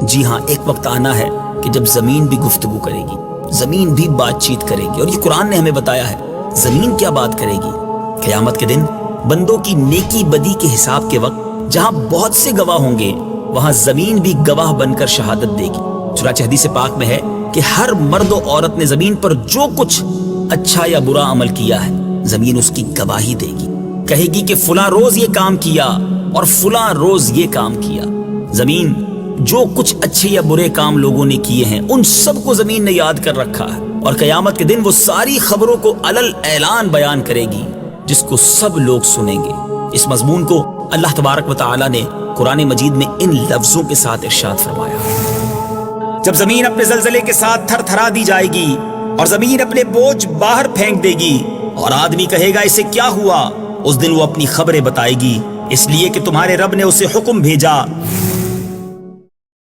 جی ہاں، ایک وقت آنا ہے کہ جب زمین بھی گفتگو کرے گی، زمین بھی بات چیت کرے گی، اور یہ قرآن نے ہمیں بتایا ہے زمین کیا بات کرے گی۔ قیامت کے دن بندوں کی نیکی بدی کے حساب کے وقت جہاں بہت سے گواہ ہوں گے، وہاں زمین بھی گواہ بن کر شہادت دے گی۔ چنانچہ حدیث پاک میں ہے کہ ہر مرد و عورت نے زمین پر جو کچھ اچھا یا برا عمل کیا ہے، زمین اس کی گواہی دے گی، کہے گی کہ فلاں روز یہ کام کیا اور فلاں روز یہ کام کیا۔ زمین جو کچھ اچھے یا برے کام لوگوں نے کیے ہیں ان سب کو زمین نے یاد کر رکھا ہے، اور قیامت کے دن وہ ساری خبروں کو علل اعلان بیان کرے گی جس کو سب لوگ سنیں گے۔ اس مضمون کو اللہ تبارک و تعالی نے قرآن مجید میں ان لفظوں کے ساتھ ارشاد فرمایا: جب زمین اپنے زلزلے کے ساتھ تھر تھرا دی جائے گی اور زمین اپنے بوجھ باہر پھینک دے گی اور آدمی کہے گا اسے کیا ہوا، اس دن وہ اپنی خبریں بتائے گی، اس لیے کہ تمہارے رب نے اسے حکم بھیجا